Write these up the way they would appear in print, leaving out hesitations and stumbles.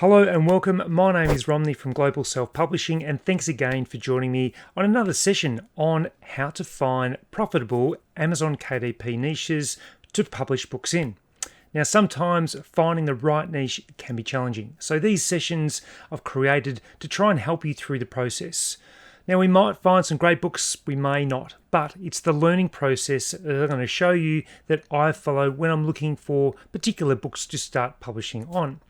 Hello and welcome. My name is Romney from Global Self-Publishing, and thanks again for joining me on another session on how to find profitable Amazon KDP niches to publish books in. Now, sometimes finding the right niche can be challenging, so these sessions I've created to try and help you through the process. Now, we might find some great books, we may not, but it's the learning process that I'm going to show you that I follow when I'm looking for particular books to start publishing on.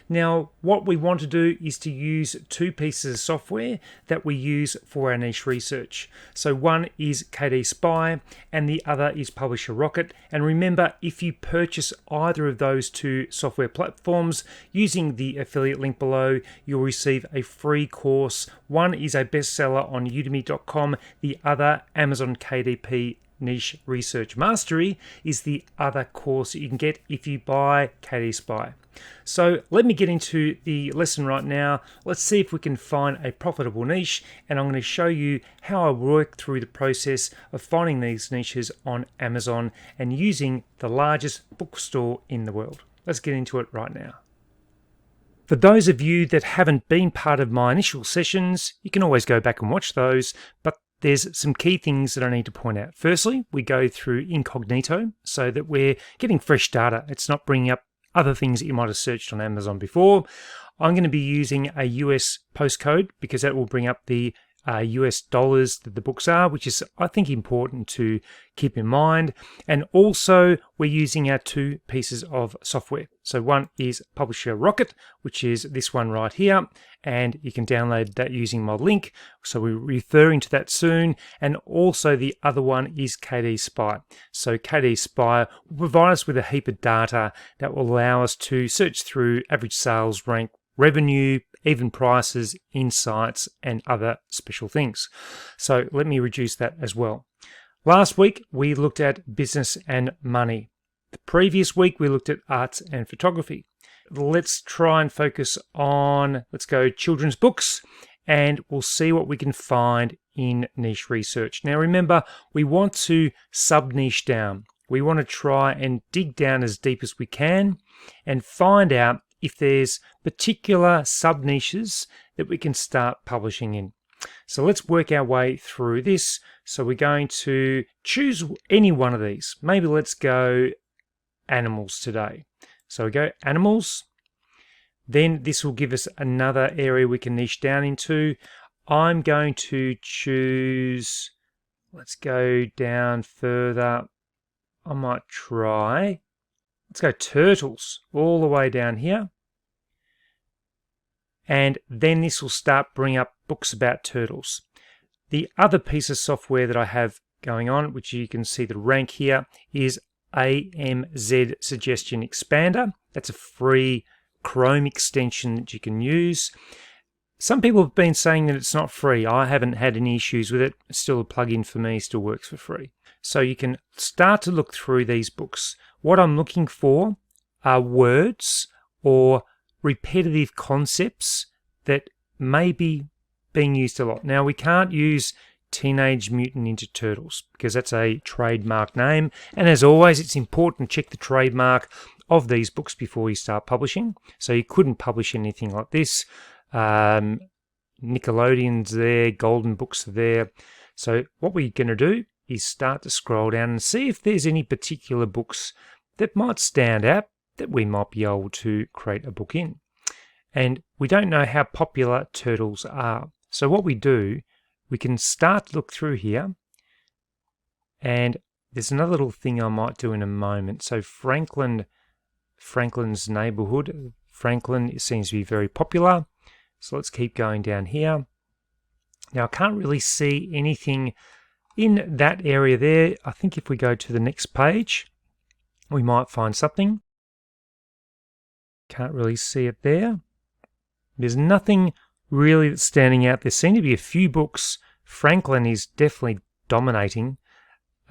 Now, what we want to do is to use two pieces of software that we use for our niche research. So one is KDSPY and the other is Publisher Rocket. And remember, if you purchase either of those two software platforms using the affiliate link below, you'll receive a free course. One is a bestseller on udemy.com, the other, Amazon KDP Niche Research Mastery, is the other course that you can get if you buy KDSPY. So let me get into the lesson right now. Let's see if we can find a profitable niche, and I'm going to show you how I work through the process of finding these niches on Amazon and using the largest bookstore in the world. Let's get into it right now. For those of you that haven't been part of my initial sessions, you can always go back and watch those, but there's some key things that I need to point out. Firstly, we go through incognito so that we're getting fresh data. It's not bringing up other things that you might have searched on Amazon before. I'm going to be using a US postcode because that will bring up the US dollars that the books are, which is, I think, important to keep in mind. And also, we're using our two pieces of software. So one is Publisher Rocket, which is this one right here, and you can download that using my link. So we're referring to that soon. And also the other one is KDSPY. So KDSPY will provide us with a heap of data that will allow us to search through average sales, rank, revenue, even prices, insights, and other special things. So let me reduce that as well. Last week, we looked at business and money. The previous week, we looked at arts and photography. Let's try and focus on, let's go children's books, and we'll see what we can find in niche research. Now, remember, we want to sub-niche down. We want to try and dig down as deep as we can and find out if there's particular sub-niches that we can start publishing in. So let's work our way through this. So we're going to choose any one of these. Maybe let's go animals today. So we go animals. Then this will give us another area we can niche down into. I'm going to choose, let's go down further. I might try, let's go turtles all the way down here. And then this will start bringing up books about turtles. The other piece of software that I have going on, which you can see the rank here, is AMZ Suggestion Expander. That's a free Chrome extension that you can use. Some people have been saying that it's not free. I haven't had any issues with it. It's still a plugin for me, still works for free. So you can start to look through these books. What I'm looking for are words or repetitive concepts that may be being used a lot. Now, we can't use Teenage Mutant Ninja Turtles because that's a trademark name. And as always, it's important to check the trademark of these books before you start publishing. So you couldn't publish anything like this. Nickelodeon's there, Golden Books are there. So what we're going to do is start to scroll down and see if there's any particular books that might stand out that we might be able to create a book in. And we don't know how popular turtles are. So what we do, we can start to look through here, and there's another little thing I might do in a moment. So Franklin's Neighborhood. Franklin seems to be very popular. So let's keep going down here. Now I can't really see anything in that area there. I think if we go to the next page, we might find something. Can't really see it there. There's nothing really that's standing out. There seem to be a few books. Franklin is definitely dominating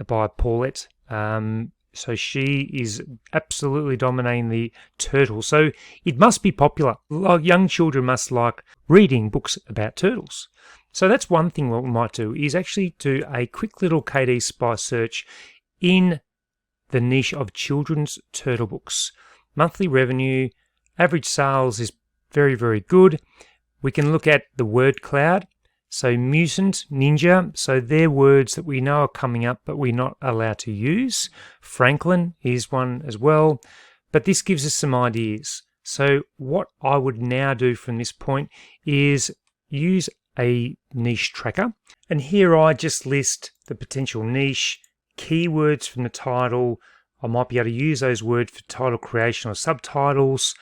by Paulette. So she is absolutely dominating the turtle. So it must be popular. Like young children must like reading books about turtles. So that's one thing what we might do is actually do a quick little KDSPY search in the niche of children's turtle books. Monthly revenue, average sales is very, very good. We can look at the word cloud. So mutant, ninja, so they're words that we know are coming up but we're not allowed to use. Franklin is one as well, but this gives us some ideas. So what I would now do from this point is use a niche tracker, and here I just list the potential niche, keywords from the title. I might be able to use those words for title creation or subtitles.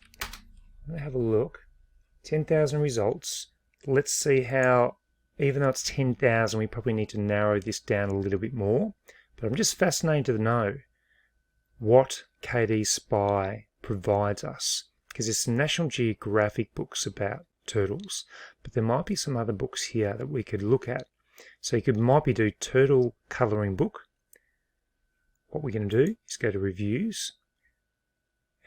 Let's have a look. 10,000 results. Let's see how, even though it's 10,000, we probably need to narrow this down a little bit more. But I'm just fascinated to know what KDSPY provides us, because there's some National Geographic books about turtles, but there might be some other books here that we could look at. So you might be do turtle colouring book. What we're going to do is go to reviews,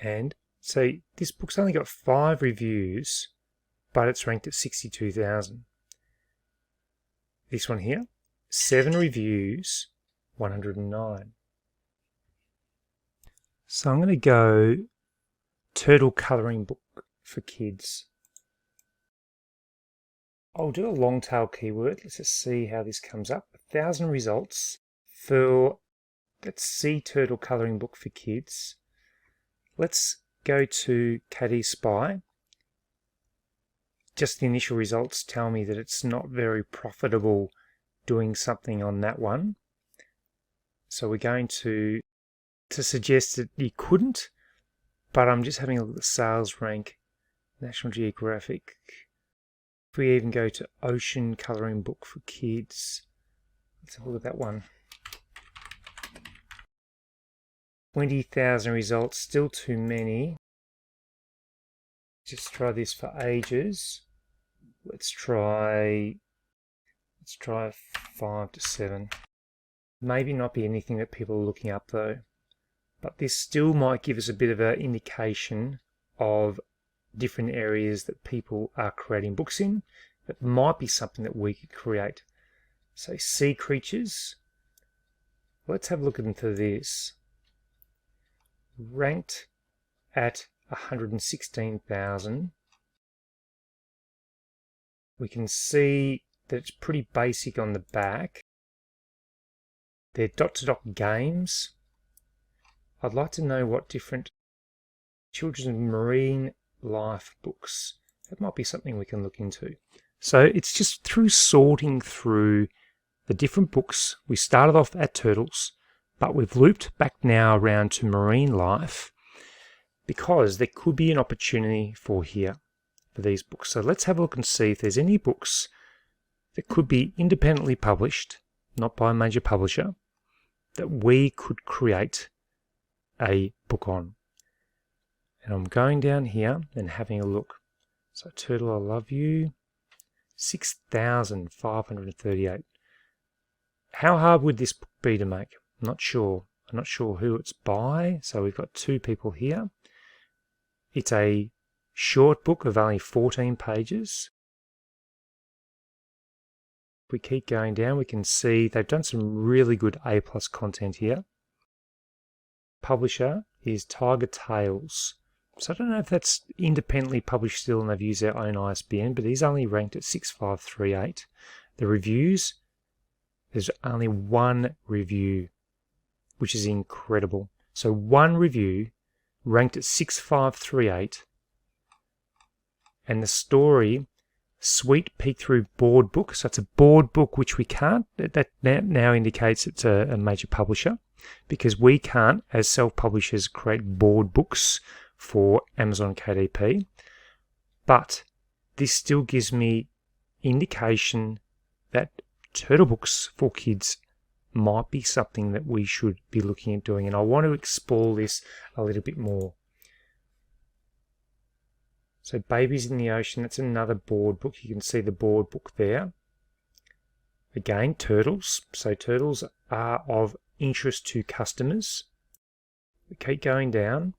and say this book's only got 5 reviews, but it's ranked at 62,000. This one here, 7 reviews, 109. So I'm going to go turtle colouring book for kids. I'll do a long tail keyword. Let's just see how this comes up. 1,000 results for, let's see, turtle colouring book for kids. Let's go to KDSPY. Just the initial results tell me that it's not very profitable doing something on that one. So we're going to suggest that you couldn't, but I'm just having a look at the sales rank, National Geographic. If we even go to ocean colouring book for kids, let's have a look at that one. 20,000 results, still too many. Just try this for ages. Let's try 5 to 7. Maybe not be anything that people are looking up though, but this still might give us a bit of an indication of different areas that people are creating books in. That might be something that we could create. So sea creatures. Let's have a look into this. Ranked at 116,000. We can see that it's pretty basic on the back. They're dot-to-dot games. I'd like to know what different children's marine life books. That might be something we can look into. So it's just through sorting through the different books. We started off at turtles, but we've looped back now around to marine life, because there could be an opportunity for these books. So let's have a look and see if there's any books that could be independently published, not by a major publisher, that we could create a book on. And I'm going down here and having a look. So Turtle, I Love You, 6,538. How hard would this book be to make? I'm not sure. I'm not sure who it's by. So we've got 2 people here. It's a short book of only 14 pages. If we keep going down, we can see they've done some really good A+ content here. Publisher is Tiger Tales. So I don't know if that's independently published still and they've used their own ISBN, but he's only ranked at 6538. The reviews, there's only 1 review, which is incredible. So 1 review ranked at 6538, and the story, Sweet Peek Through Board Book. So it's a board book which we can't, that now indicates it's a major publisher, because we can't as self-publishers create board books for Amazon KDP, but this still gives me indication that turtle books for kids might be something that we should be looking at doing, and I want to explore this a little bit more. So Babies in the Ocean, that's another board book. You can see the board book there. Again, turtles. So turtles are of interest to customers. We keep going down.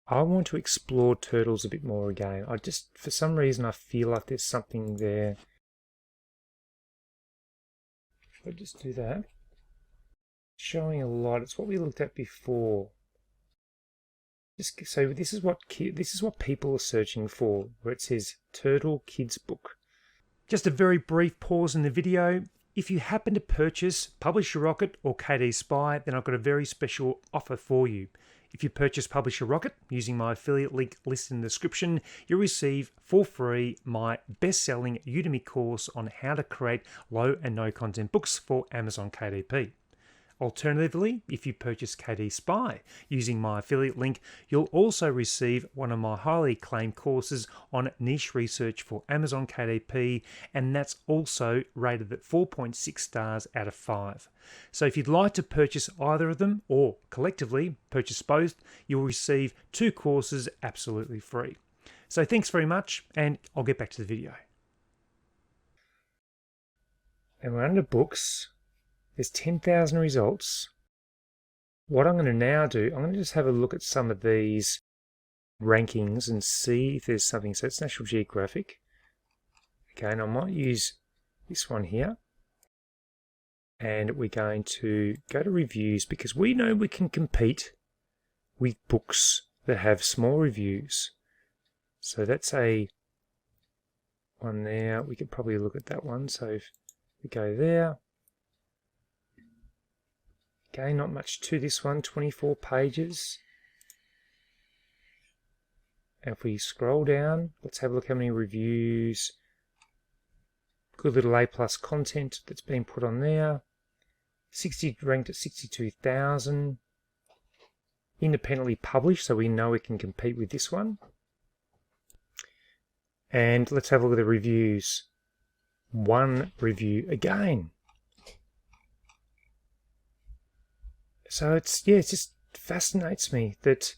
I want to explore turtles a bit more again. For some reason, I feel like there's something there. If I just do that. Showing a lot. It's what we looked at before. So this is what people are searching for, where it says Turtle Kids Book. Just a very brief pause in the video. If you happen to purchase Publisher Rocket or KDSPY, then I've got a very special offer for you. If you purchase Publisher Rocket using my affiliate link listed in the description, you'll receive for free my best-selling Udemy course on how to create low and no content books for Amazon KDP. Alternatively, if you purchase KDSPY using my affiliate link, you'll also receive one of my highly acclaimed courses on niche research for Amazon KDP, and that's also rated at 4.6 stars out of 5. So if you'd like to purchase either of them, or collectively purchase both, you'll receive 2 courses absolutely free. So thanks very much, and I'll get back to the video. And we're under books. There's 10,000 results. What I'm going to now do, I'm going to just have a look at some of these rankings and see if there's something. So it's National Geographic. Okay, and I might use this one here. And we're going to go to reviews because we know we can compete with books that have small reviews. So that's a one there. We could probably look at that one. So if we go there. Okay, not much to this one, 24 pages. And if we scroll down, let's have a look how many reviews. Good little A+ content that's been put on there. Ranked at 62,000. Independently published, so we know we can compete with this one. And let's have a look at the reviews. 1 review again. So it just fascinates me that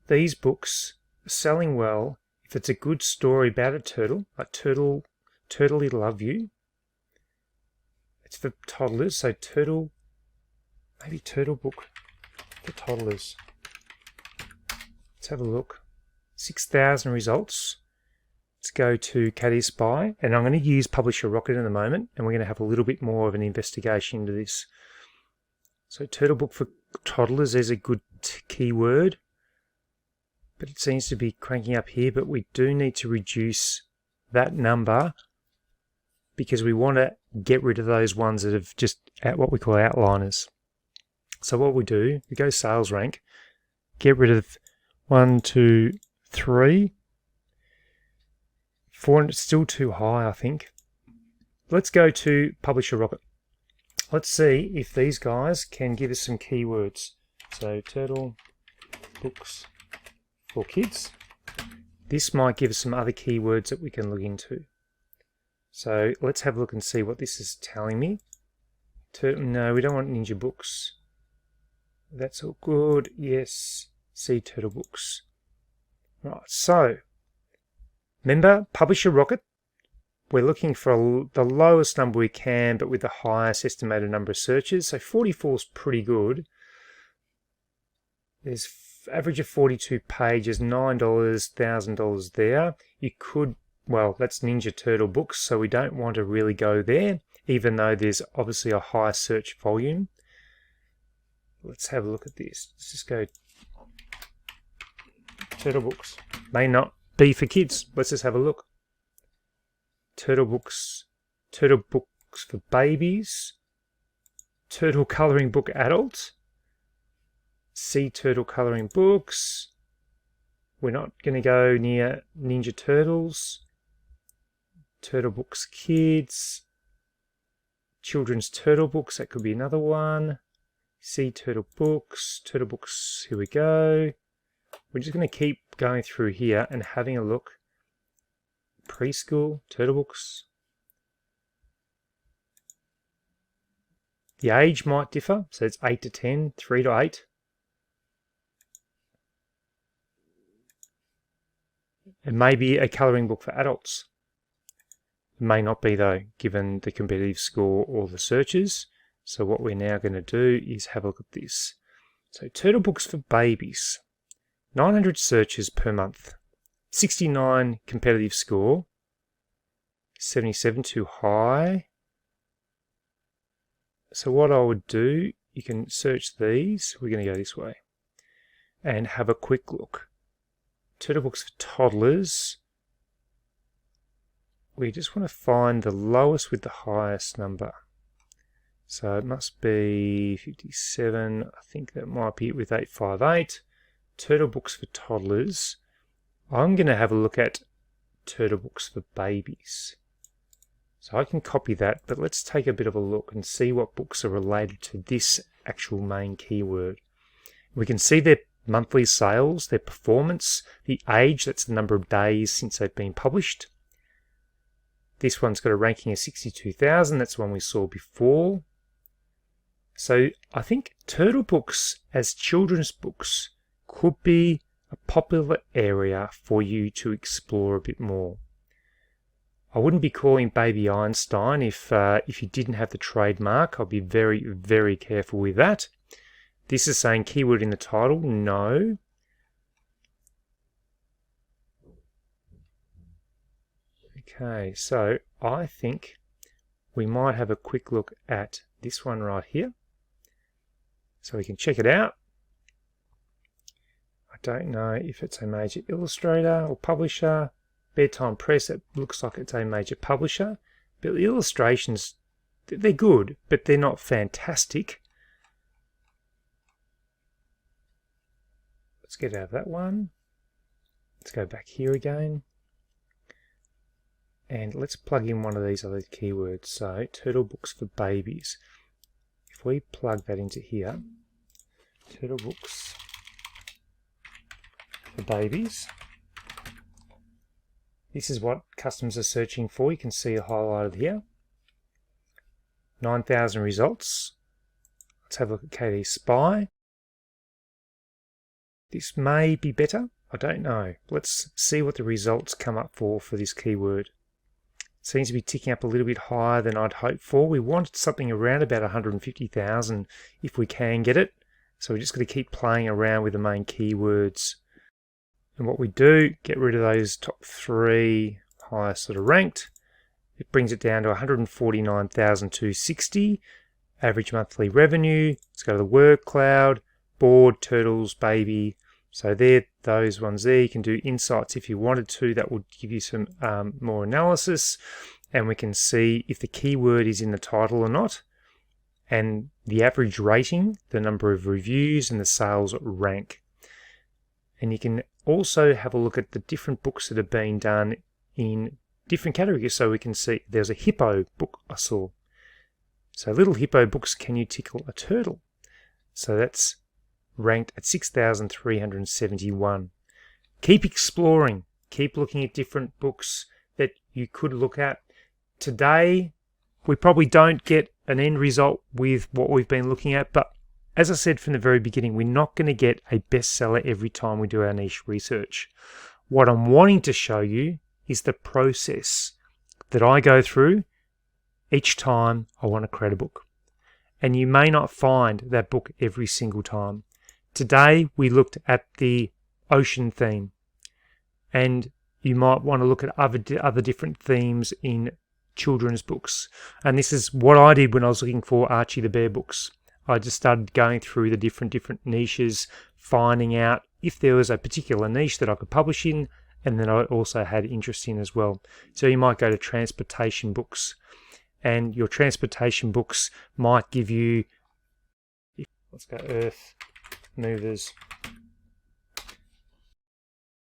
these books are selling well if it's a good story about a turtle, like Turtley Love You. It's for toddlers, so maybe Turtle Book for toddlers. Let's have a look. 6,000 results. Let's go to KDSPY, and I'm going to use Publisher Rocket in a moment, and we're going to have a little bit more of an investigation into this. So Turtle Book for toddlers is a good keyword, but it seems to be cranking up here, but we do need to reduce that number because we want to get rid of those ones that have just at what we call outliners. So what we do, we go sales rank, get rid of 1, 2, 3, 4, and it's still too high, I think. Let's go to Publisher Rocket. Let's see if these guys can give us some keywords. So Turtle Books for Kids. This might give us some other keywords that we can look into. So let's have a look and see what this is telling me. No, we don't want ninja books. That's all good. Yes, see Turtle Books. Right, so remember Publisher Rocket. We're looking for the lowest number we can, but with the highest estimated number of searches. So 44 is pretty good. There's average of 42 pages, $9, $1,000 there. You could, well, that's Ninja Turtle Books, so we don't want to really go there, even though there's obviously a high search volume. Let's have a look at this. Let's just go Turtle Books. May not be for kids. Let's just have a look. Turtle Books for babies, Turtle Colouring Book adult, see Turtle Colouring Books. We're not going to go near Ninja Turtles, Turtle Books Kids, Children's Turtle Books, that could be another one. See Turtle Books, here we go. We're just going to keep going through here and having a look. Preschool, Turtle Books. The age might differ, so it's 8 to 10, 3 to 8. It may be a colouring book for adults. It may not be though, given the competitive score or the searches. So what we're now going to do is have a look at this. So Turtle Books for babies, 900 searches per month. 69 competitive score, 77 too high. So what I would do, you can search these. We're going to go this way. and have a quick look. Turtle books for toddlers. We just want to find the lowest with the highest number. So it must be 57. I think that might be it with 858. Turtle books for toddlers. I'm going to have a look at turtle books for babies. So I can copy that, but let's take a bit of a look and see what books are related to this actual main keyword. We can see their monthly sales, their performance, the age, that's the number of days since they've been published. This one's got a ranking of 62,000, that's the one we saw before. So I think turtle books as children's books could be a popular area for you to explore a bit more. I wouldn't be calling Baby Einstein if you didn't have the trademark. I'll be very, very careful with that. This is saying keyword in the title. No. Okay, so I think we might have a quick look at this one right here. So we can check it out. I don't know if it's a major illustrator or publisher. Bedtime Press, it looks like it's a major publisher. But the illustrations, they're good, but they're not fantastic. Let's get out of that one. Let's go back here again. And let's plug in one of these other keywords. So, turtle books for babies. If we plug that into here, turtle books for babies. This is what customers are searching for. You can see it highlighted here. 9,000 results. Let's have a look at KDSPY. This may be better. I don't know. Let's see what the results come up for this keyword. It seems to be ticking up a little bit higher than I'd hoped for. We wanted something around about 150,000 if we can get it. So we're just going to keep playing around with the main keywords. And what we do, get rid of those top three highest sort of ranked. It brings it down to 149,260. Average monthly revenue. Let's go to the word cloud, board, turtles, baby. So they're those ones there. You can do insights if you wanted to. That would give you some more analysis. And we can see if the keyword is in the title or not. And the average rating, the number of reviews, and the sales rank. And you can also have a look at the different books that have been done in different categories. So we can see there's a hippo book I saw. So little hippo books, can you tickle a turtle? So that's ranked at 6,371. Keep exploring. Keep looking at different books that you could look at. Today, we probably don't get an end result with what we've been looking at, but as I said from the very beginning, we're not going to get a bestseller every time we do our niche research. What I'm wanting to show you is the process that I go through each time I want to create a book. And you may not find that book every single time. Today, we looked at the ocean theme. And you might want to look at other different themes in children's books. And this is what I did when I was looking for Archie the Bear books. I just started going through the different niches, finding out if there was a particular niche that I could publish in, and then I also had interest in as well. So you might go to transportation books, and your transportation books might give you, let's go Earth Movers.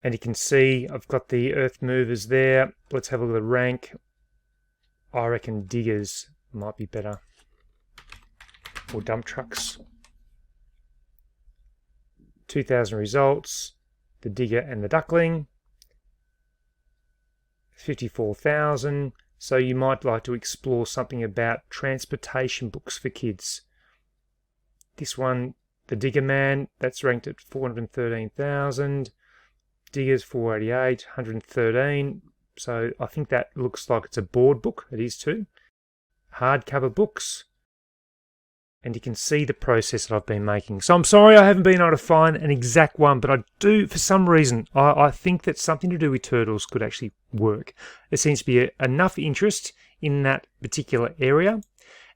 And you can see I've got the Earth Movers there. Let's have a look at the rank. I reckon Diggers might be better. Or dump trucks. 2,000 results. The Digger and the Duckling. 54,000. So you might like to explore something about transportation books for kids. This one, the Digger Man, that's ranked at 413,000. Diggers 488, 113. So I think that looks like it's a board book. It is too. Hardcover books. And you can see the process that I've been making. So I'm sorry I haven't been able to find an exact one, but I do, for some reason, I think that something to do with turtles could actually work. There seems to be enough interest in that particular area,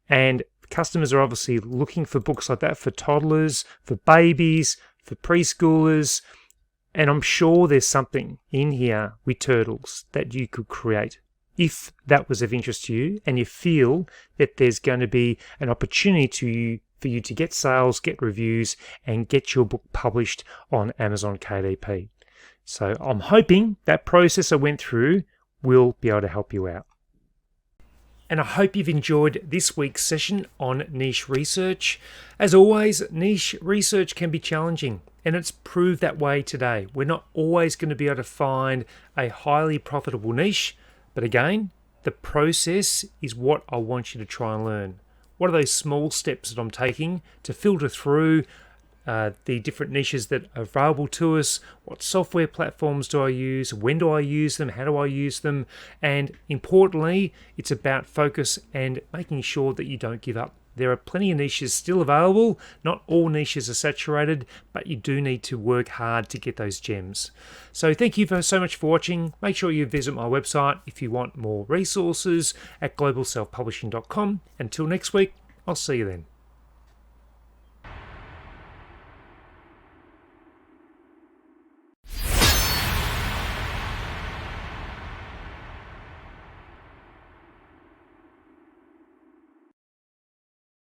and customers are obviously looking for books like that for toddlers, for babies, for preschoolers. And I'm sure there's something in here with turtles that you could create. If that was of interest to you and you feel that there's going to be an opportunity for you to get sales, get reviews, and get your book published on Amazon KDP. So I'm hoping that process I went through will be able to help you out. And I hope you've enjoyed this week's session on niche research. As always, niche research can be challenging, and it's proved that way today. We're not always going to be able to find a highly profitable niche, but again, the process is what I want you to try and learn. What are those small steps that I'm taking to filter through the different niches that are available to us? What software platforms do I use? When do I use them? How do I use them? And importantly, it's about focus and making sure that you don't give up. There are plenty of niches still available. Not all niches are saturated, but you do need to work hard to get those gems. So thank you so much for watching. Make sure you visit my website if you want more resources at globalselfpublishing.com. Until next week, I'll see you then.